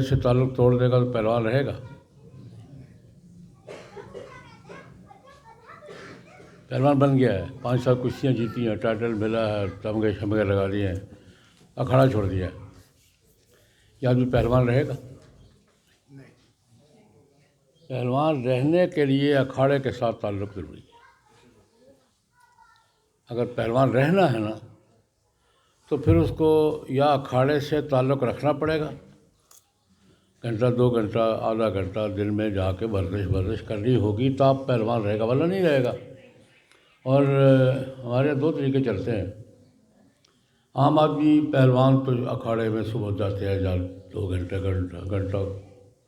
سے تعلق توڑ دے گا تو پہلوان رہے گا؟ پہلوان بن گیا ہے، 5 سال کشتیاں جیتی ہیں، ٹائٹل ملا ہے، تمغے شمغے لگا دیے ہیں، اکھاڑا چھوڑ دیا ہے، یہ آدمی پہلوان رہے گا؟ پہلوان رہنے کے لیے اکھاڑے کے ساتھ تعلق ضروری ہے۔ اگر پہلوان رہنا ہے نا تو پھر اس کو یا اکھاڑے سے تعلق رکھنا پڑے گا، گھنٹہ 2 گھنٹہ آدھا گھنٹہ دن میں جا کے ورزش کرنی ہوگی تو آپ پہلوان رہے گا، ورنہ نہیں رہے گا۔ اور ہمارے 2 طریقے چلتے ہیں۔ عام آدمی پہلوان تو اکھاڑے میں صبح جاتے ہیں، 2 گھنٹہ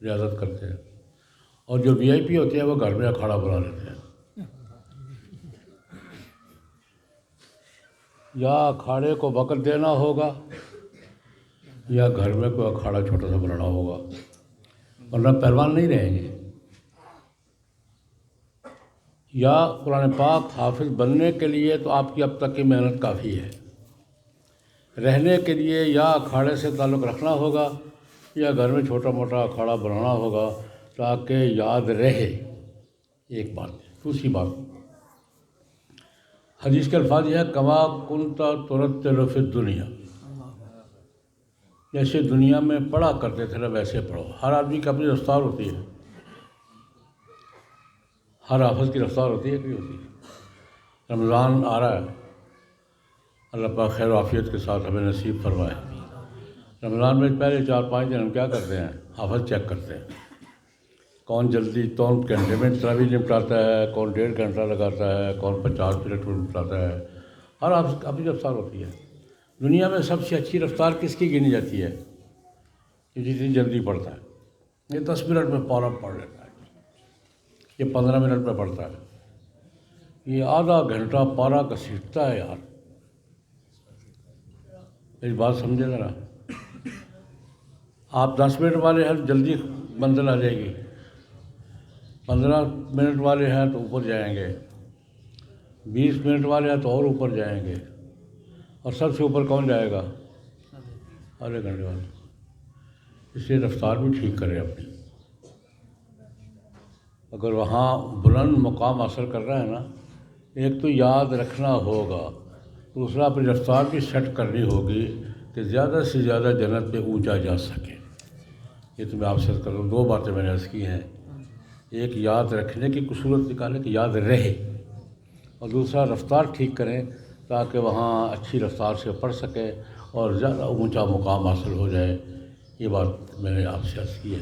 ریاضت کرتے ہیں، اور جو وی آئی پی ہوتے ہیں وہ گھر میں اکھاڑا بنا لیتے ہیں۔ یا اکھاڑے کو وقت دینا ہوگا یا گھر میں کوئی اکھاڑا چھوٹا سا بنانا ہوگا، ورنہ پہلوان نہیں رہیں گے۔ یا قرآن پاک حافظ بننے کے لیے تو آپ کی اب تک کی محنت کافی ہے، رہنے کے لیے یا اکھاڑے سے تعلق رکھنا ہوگا یا گھر میں چھوٹا موٹا اکھاڑا بنانا ہوگا تاکہ یاد رہے۔ ایک بات۔ دوسری بات، حدیث کے الفاظ یہ ہے کما کنت ترتل فی الدنیا، جیسے دنیا میں پڑھا کرتے تھے نا ویسے پڑھو۔ ہر آدمی کی اپنی رفتار ہوتی ہے، ہر حافظ کی رفتار ہوتی ہے کہ ہوتی ہے۔ رمضان آ رہا ہے، اللہ پاک خیر و عافیت کے ساتھ ہمیں نصیب فرمائے۔ رمضان میں پہلے 4-5 دن ہم کیا کرتے ہیں؟ حافظ چیک کرتے ہیں، کون جلدی 3 گھنٹے میں تراویح نپٹاتا ہے، کون 1.5 گھنٹہ لگاتا ہے، کون 50 منٹ میں نپٹاتا ہے۔ ہر حافظ کی اپنی رفتار ہوتی ہے۔ دنیا میں سب سے اچھی رفتار کس کی گنی جاتی ہے؟ کہ جتنی جلدی پڑھتا ہے۔ یہ 10 منٹ میں پارا پڑھ لیتا ہے، یہ 15 منٹ میں پڑھتا ہے، یہ آدھا گھنٹہ پارا گھسیٹتا ہے۔ یار میری بات سمجھے ذرا، آپ 10 منٹ والے ہیں تو جلدی منزل آ جائے گی، 15 منٹ والے ہیں تو اوپر جائیں گے، 20 منٹ والے ہیں تو اور اوپر جائیں گے، اور سب سے اوپر کون جائے گا؟ آدھے گھنٹے والے۔ اس لیے رفتار بھی ٹھیک کریں اپنی۔ اگر وہاں بلند مقام حاصل کر رہا ہے نا، ایک تو یاد رکھنا ہوگا، دوسرا اپنی رفتار بھی سیٹ کرنی ہوگی کہ زیادہ سے زیادہ جنت پہ اونچا جا سکے۔ یہ تو میں آپ سے کروں، 2 باتیں میں نے عرض کی ہیں، ایک یاد رکھنے کی صورت نکالیں کہ یاد رہے، اور دوسرا رفتار ٹھیک کریں تاکہ وہاں اچھی رفتار سے پڑھ سکے اور زیادہ اونچا مقام حاصل ہو جائے۔ یہ بات میں نے آپ سے عرض کی ہے۔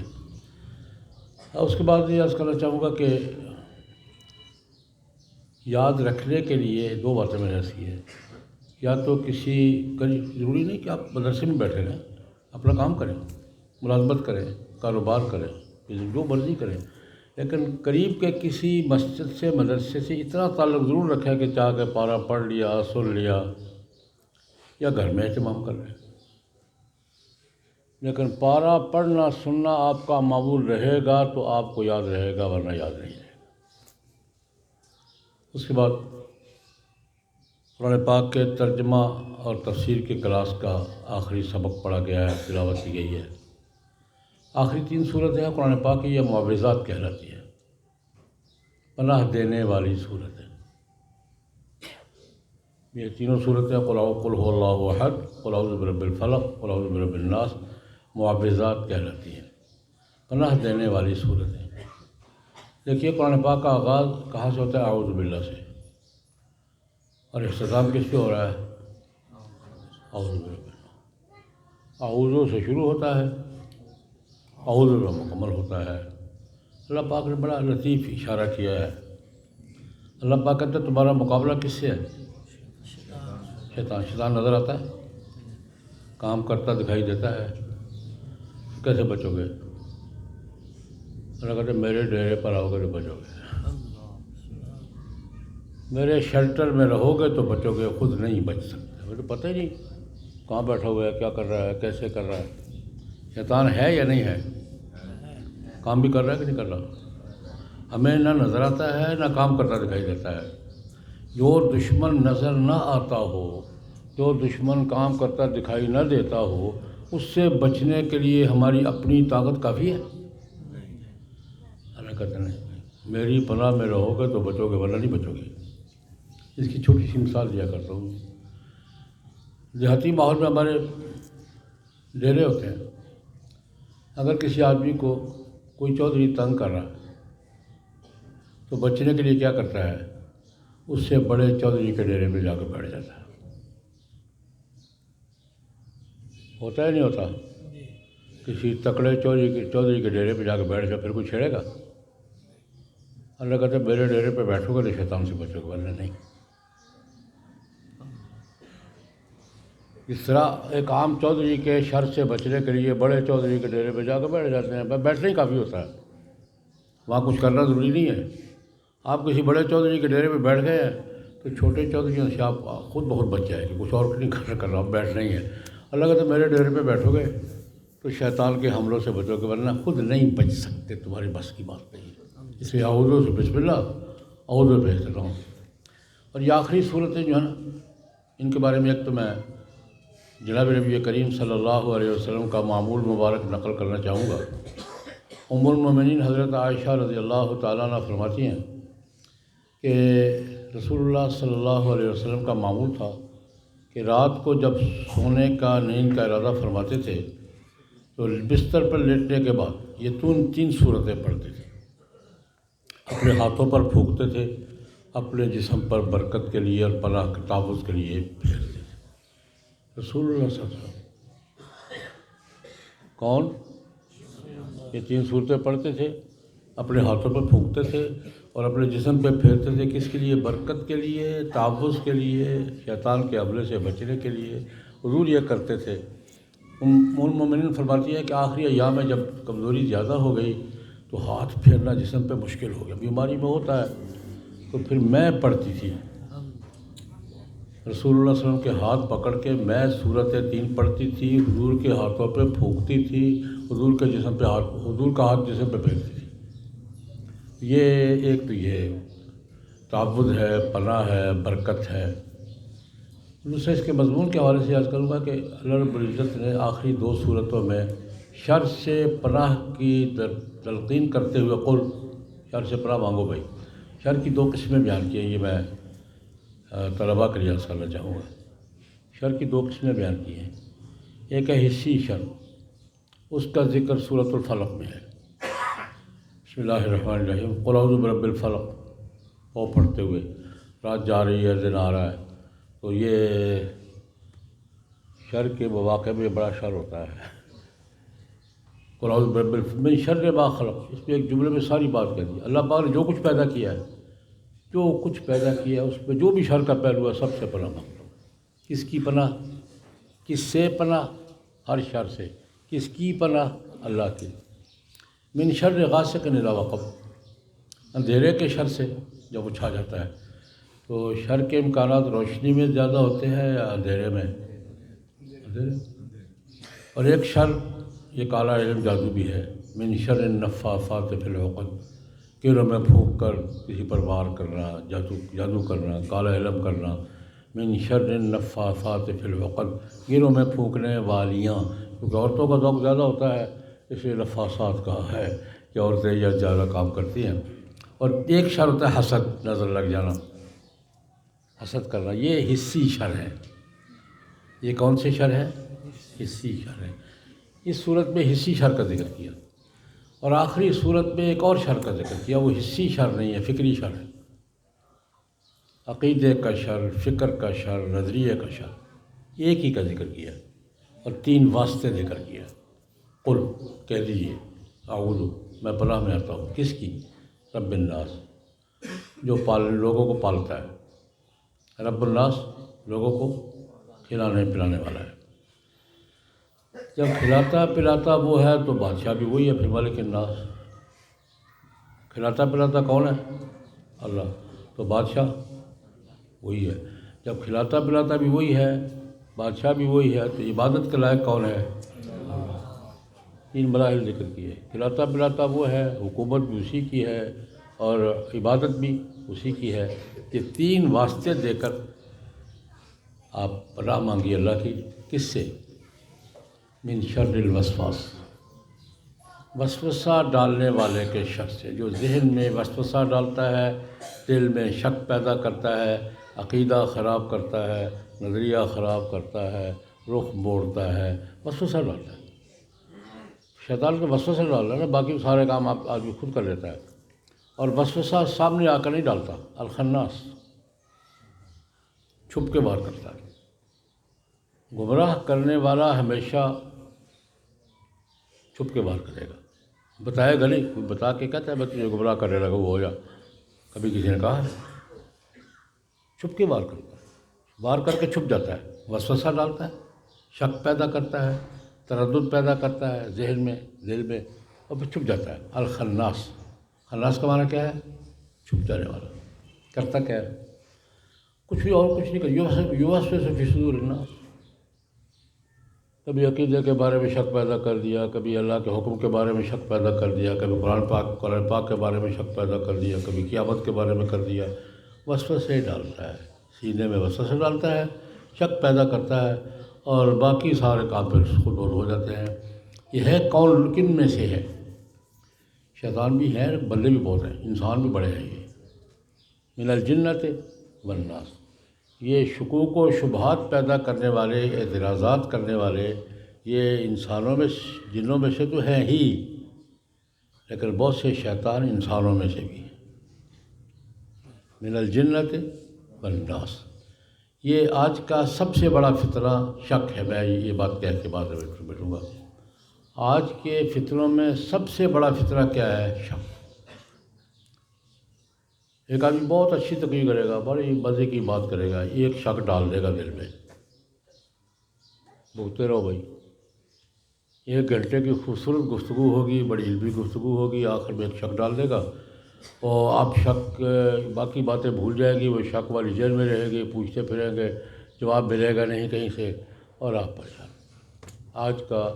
اور اس کے بعد یہ عرض کرنا چاہوں گا کہ یاد رکھنے کے لیے 2 باتیں میں نے عرض کی ہیں۔ یا تو کسی ضروری نہیں کہ آپ مدرسے میں بیٹھے رہیں، اپنا کام کریں، ملازمت کریں، کاروبار کریں، جو مرضی کریں، لیکن قریب کے کسی مسجد سے مدرسے سے اتنا تعلق ضرور رکھیں کہ چاہ کے پارا پڑھ لیا، سن لیا، یا گھر میں اہتمام کر رہے ہیں۔ لیکن پارا پڑھنا سننا آپ کا معمول رہے گا تو آپ کو یاد رہے گا، ورنہ یاد نہیں رہے گا۔ اس کے بعد قرآن پاک کے ترجمہ اور تفسیر کی کلاس کا آخری سبق پڑھا گیا ہے، تلاوت کی گئی ہے۔ آخری 3 صورتیں ہیں قرآن پاک کی، یہ معوذات کہلاتی ہے، پناہ دینے والی صورتیں۔ یہ تینوں صورتیں قل هو اللہ احد، قل اعوذ برب الفلق، قل اعوذ برب الناس، معوذات کہلاتی ہیں، پناہ دینے والی صورتیں۔ دیکھیے قرآن پاک کا آغاز کہاں سے ہوتا ہے؟ اعوذ باللہ سے، اور اختتام کس سے ہو رہا ہے؟ اعوذ برب اللہ۔ اعوذ سے شروع ہوتا ہے، اعوذ میں مکمل ہوتا ہے۔ اللہ پاک نے بڑا لطیف اشارہ کیا ہے۔ اللہ پاک کہتے ہیں تمہارا مقابلہ کس سے ہے؟ شیطان۔ شیطان نظر آتا ہے، کام کرتا دکھائی دیتا ہے، کیسے بچو گے؟ اللہ کہتے ہیں میرے ڈیرے پر آؤ گے تو بچو گے، میرے شیلٹر میں رہو گے تو بچو گے، خود نہیں بچ سکتے۔ مجھے پتہ ہی نہیں کہاں بیٹھا ہوا ہے، کیا کر رہا ہے، کیسے کر رہا ہے۔ شیطان ہے یا نہیں ہے؟ کام بھی کر رہا ہے کہ نہیں کر رہا؟ ہمیں نہ نظر آتا ہے نہ کام کرتا دکھائی دیتا ہے۔ جو دشمن نظر نہ آتا ہو، جو دشمن کام کرتا دکھائی نہ دیتا ہو، اس سے بچنے کے لیے ہماری اپنی طاقت کافی ہے؟ اللہ کہتے نہیں، میری پناہ میں رہو گے تو بچو گے ورنہ نہیں بچو گے۔ اس کی چھوٹی سی مثال دیا کرتا ہوں۔ دیہاتی ماحول میں ہمارے ڈیرے ہوتے ہیں، اگر کسی آدمی کو کوئی چودھری تنگ کر رہا ہے تو بچنے کے لیے کیا کرتا ہے؟ اس سے بڑے چودھری کے ڈیرے میں جا کے بیٹھ جاتا ہے۔ ہوتا ہے نہیں ہوتا؟ کسی تکڑے چودھری کے ڈیرے پہ جا کے بیٹھ جائے، پھر کوئی چھیڑے گا؟ اللہ کہتے ہیں میرے ڈیرے پہ بیٹھو گے تو شیطان سے بچو گے ورنہ نہیں۔ اس طرح ایک عام چودھری کے شر سے بچنے کے لیے بڑے چودھری کے ڈیرے پہ جا کے بیٹھ جاتے ہیں، بیٹھنا ہی کافی ہوتا ہے، وہاں کچھ کرنا ضروری نہیں ہے۔ آپ کسی بڑے چودھری کے ڈیرے پہ بیٹھ گئے ہیں تو چھوٹے چودھریوں سے آپ خود بہت بچ جائے گی، کچھ اور نہیں کرنا، آپ بیٹھنا ہی ہے۔ اللہ کہتے ہیں میرے ڈیرے پہ بیٹھو گے تو شیطان کے حملوں سے بچو گے ورنہ خود نہیں بچ سکتے، تمہاری بس کی بات نہیں ہے۔ اس لیے اعوذ سے بسم اللہ، اعوذ بہتر ہوں۔ اور یہ آخری صورتیں جو ہیں نا، ان کے بارے میں ایک تو میں جناب نبی کریم صلی اللہ علیہ وسلم کا معمول مبارک نقل کرنا چاہوں گا۔ ام المومنین حضرت عائشہ رضی اللہ تعالیٰ عنہ فرماتی ہیں کہ رسول اللہ صلی اللہ علیہ وسلم کا معمول تھا کہ رات کو جب سونے کا نیند کا ارادہ فرماتے تھے تو بستر پر لیٹنے کے بعد یہ تین صورتیں پڑھتے تھے۔ اپنے ہاتھوں پر پھونکتے تھے، اپنے جسم پر برکت کے لیے اور پناہ کے تحفظ کے لیے پھیرتے تھے۔ رسول اللہ صلی اللہ علیہ وسلم کون؟ یہ تین صورتیں پڑھتے تھے، اپنے ہاتھوں پر پھونکتے تھے اور اپنے جسم پہ پھیرتے تھے۔ کس کے لیے؟ برکت کے لیے، تحفظ کے لیے، شیطان کے حملے سے بچنے کے لیے حضور یہ کرتے تھے۔ ام المومنین فرماتی ہے کہ آخری ایام میں جب کمزوری زیادہ ہو گئی تو ہاتھ پھیرنا جسم پہ مشکل ہو گیا، بیماری میں ہوتا ہے، تو پھر میں پڑھتی تھی، رسول اللہ صلی اللہ علیہ وسلم کے ہاتھ پکڑ کے میں سورتیں 3 پڑھتی تھی، حضور کے ہاتھوں پہ پھونکتی تھی، حضور کے جسم پہ حضور کا ہاتھ جسم پہ پھیرتی تھی۔ یہ ایک تو یہ تعبد ہے، پناہ ہے، برکت ہے۔ دوسرے اس کے مضمون کے حوالے سے عرض کروں گا کہ اللہ رب العزت نے آخری 2 صورتوں میں شر سے پناہ کی تلقین کرتے ہوئے قل، شر سے پناہ مانگو بھائی، شر کی 2 قسمیں بیان کی ہیں، یہ میں طلباء کے لیے عرض کرنا چاہوں گا۔ شر کی 2 قسمیں بیان کی ہیں، ایک ہے حصی شر، اس کا ذکر سورۃ الفلق میں ہے۔ بسم اللہ الرحمن الرحیم، قل اعوذ برب الفلق، وہ پڑھتے ہوئے رات جا رہی ہے، دن آ رہا ہے، تو یہ شر کے مواقع میں بڑا شر ہوتا ہے۔ قل اعوذ برب الفلق من شر ما خلق، اس میں ایک جملے میں ساری بات کہہ دی۔ اللہ پاک نے جو کچھ پیدا کیا ہے، جو کچھ پیدا کیا ہے، اس پہ جو بھی شر کا پہلو ہے سب سے پناہ مانگتا ہوں۔ کس کی پناہ؟ کس سے پناہ؟ ہر شر سے۔ کس کی پناہ؟ اللہ کی۔ من شر غاسق اذا وقب، اندھیرے کے شر سے جب وہ چھا جاتا ہے، تو شر کے امکانات روشنی میں زیادہ ہوتے ہیں یا اندھیرے میں؟ اندھیرے۔ اور ایک شر یہ کالا علم جادو بھی ہے، من شر النفاثات فی العقد، کیڑوں میں پھونک کر کسی پر وار کرنا، جادو کرنا، کالا علم کرنا۔ من شر النفاثات فی العقد، کیڑوں میں پھونکنے والیاں، کیونکہ عورتوں کا ذوق زیادہ ہوتا ہے، اس لیے نفاثات کا ہے کہ عورتیں یہ زیادہ کام کرتی ہیں۔ اور ایک شر ہوتا ہے حسد، نظر لگ جانا، حسد کرنا، یہ حصی شر ہے۔ یہ کون سے شر ہے؟ حصی شر ہے۔ اس صورت میں حصی شر کا ذکر کیا، اور آخری صورت میں ایک اور شر کا ذکر کیا، وہ حصی شر نہیں ہے، فکری شر ہے۔ عقیدے کا شر، فکر کا شر، نظریے کا شر، ایک ہی کا ذکر کیا اور 3 واسطے ذکر کیا۔ قل، کہہ دیجیے اعوذ، میں پناہ میں آتا ہوں، کس کی؟ رب الناس، جو لوگوں کو پالتا ہے۔ رب الناس، لوگوں کو کھلانے پلانے والا ہے۔ جب کھلاتا پلاتا وہ ہے تو بادشاہ بھی وہی ہے، پھر مالک الناس۔ کھلاتا پلاتا کون ہے؟ اللہ، تو بادشاہ وہی ہے۔ جب کھلاتا پلاتا بھی وہی ہے، بادشاہ بھی وہی ہے، تو عبادت کے لائق کون ہے؟ 3 مراحل ذکر کیے، کھلاتا پلاتا وہ ہے، حکومت بھی اسی کی ہے اور عبادت بھی اسی کی ہے۔ یہ 3 واسطے دے کر آپ پناہ مانگیے اللہ کی۔ کس سے؟ من شر الوسواس، وسوسہ ڈالنے والے کے شر سے، جو ذہن میں وسوسہ ڈالتا ہے، دل میں شک پیدا کرتا ہے، عقیدہ خراب کرتا ہے، نظریہ خراب کرتا ہے، رخ موڑتا ہے، وسوسہ ڈالتا ہے۔ شیطان کو وسوسہ ڈالتا ہے نا، باقی سارے کام آدمی خود کر لیتا ہے، اور وسوسہ سامنے آ کر نہیں ڈالتا، الخناس چھپ کے باہر کرتا ہے۔ گمراہ کرنے والا ہمیشہ چھپ کے باہر کرے گا، بتائے گا نہیں، کوئی بتا کے کہتا ہے میں تجھے گمراہ کرنے لگا وہ ہو جا، کبھی کسی نے کہا ہے؟ چھپ کے باہر کرتا ہے، باہر کر کے چھپ جاتا ہے، وسوسہ ڈالتا ہے، شک پیدا کرتا ہے، تردد پیدا کرتا ہے ذہن میں، دل میں، اور پھر چھپ جاتا ہے۔ الخناس، خناس کا معنی کیا ہے؟ چھپ جانے والا۔ کرتا کیا ہے؟ کچھ بھی اور کچھ نہیں کرتا، یوسوس فی صدور الناس، کبھی عقیدے کے بارے میں شک پیدا کر دیا، کبھی اللہ کے حکم کے بارے میں شک پیدا کر دیا، کبھی قرآن پاک کے بارے میں شک پیدا کر دیا، کبھی قیامت کے بارے میں کر دیا۔ وسوسے ڈالتا ہے، سینے میں وسوسے ڈالتا ہے، شک پیدا کرتا ہے، اور باقی سارے کام پھر خود ہو جاتے ہیں۔ یہ ہے کون کن میں سے ہے؟ شیطان بھی ہیں، بندے بھی بہت ہیں، انسان بھی بڑے ہیں۔ یہ من الجنت والناس، یہ شکوک و شبہات پیدا کرنے والے، اعتراضات کرنے والے، یہ انسانوں میں، جنوں میں سے تو ہیں ہی، لیکن بہت سے شیطان انسانوں میں سے بھی ہیں۔ من الجنت والناس، یہ آج کا سب سے بڑا فتنہ شک ہے۔ میں یہ بات کہہ کے بعد میں بیٹھوں گا۔ آج کے فتنوں میں سب سے بڑا فتنہ کیا ہے؟ شک۔ ایک آدمی بہت اچھی تقریر کرے گا، بڑی مزے کی بات کرے گا، ایک شک ڈال دے گا دل میں، بھگتے رہو بھائی۔ 1 گھنٹے کی خوبصورت گفتگو ہوگی، بڑی علمی گفتگو ہوگی، آخر میں ایک شک ڈال دے گا، اور آپ شک، باقی باتیں بھول جائے گی، وہ شک والی جیل میں رہے گی، پوچھتے پھریں گے، جواب ملے گا نہیں کہیں سے، اور آپ پریشان۔ آج کا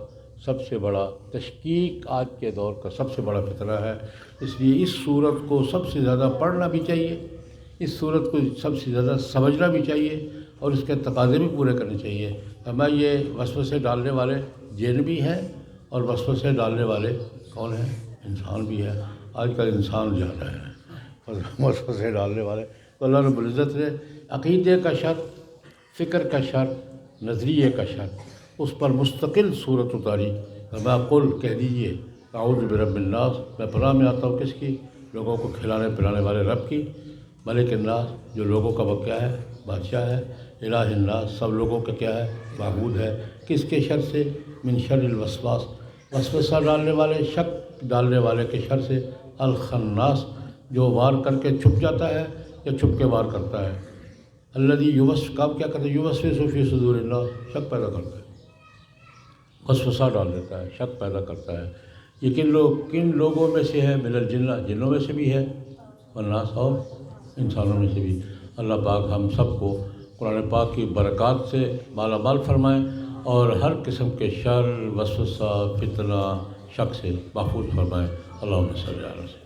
سب سے بڑا تشکیک، آج کے دور کا سب سے بڑا فتنہ ہے۔ اس لیے اس صورت کو سب سے زیادہ پڑھنا بھی چاہیے، اس صورت کو سب سے زیادہ سمجھنا بھی چاہیے، اور اس کے تقاضے بھی پورے کرنے چاہیے۔ ہمیں یہ وسوسے ڈالنے والے جن بھی ہیں، اور وسوسے ڈالنے والے کون ہیں؟ انسان بھی ہے۔ آج کل انسان زیادہ ہے وسوسے ڈالنے والے۔ تو اللہ رب العزت نے عقیدے کا شر، فکر کا شر، نظریے کا شر، اس پر مستقل صورت اتاری۔ میں قل کہہ دیجئے اعوذ برب الناس، میں پناہ میں آتا ہوں کس کی؟ لوگوں کو کھلانے پلانے والے رب کی، ملک الناس، جو لوگوں کا وہ کیا ہے؟ بادشاہ ہے، الہ الناس، سب لوگوں کا کیا ہے؟ معبود ہے۔ کس کے شر سے؟ من شر الوسواس، وسوسہ ڈالنے والے، شک ڈالنے والے کے شر سے، الخناس، جو وار کر کے چھپ جاتا ہے یا چھپ کے وار کرتا ہے، الذی کام کیا کرتا ہے؟ یوسوس فی صدور الناس، شک پیدا کرتا ہے، وسوسہ ڈال دیتا ہے، شک پیدا کرتا ہے۔ یہ کن لوگوں میں سے ہے؟ من الجنہ، جنوں میں سے بھی ہے، والناس، اور انسانوں میں سے بھی۔ اللہ پاک ہم سب کو قرآن پاک کی برکات سے مالا مال فرمائیں، اور ہر قسم کے شر، وسوسہ، فتنہ، شک سے محفوظ فرمائیں۔ اللہم صلی علی وسلم۔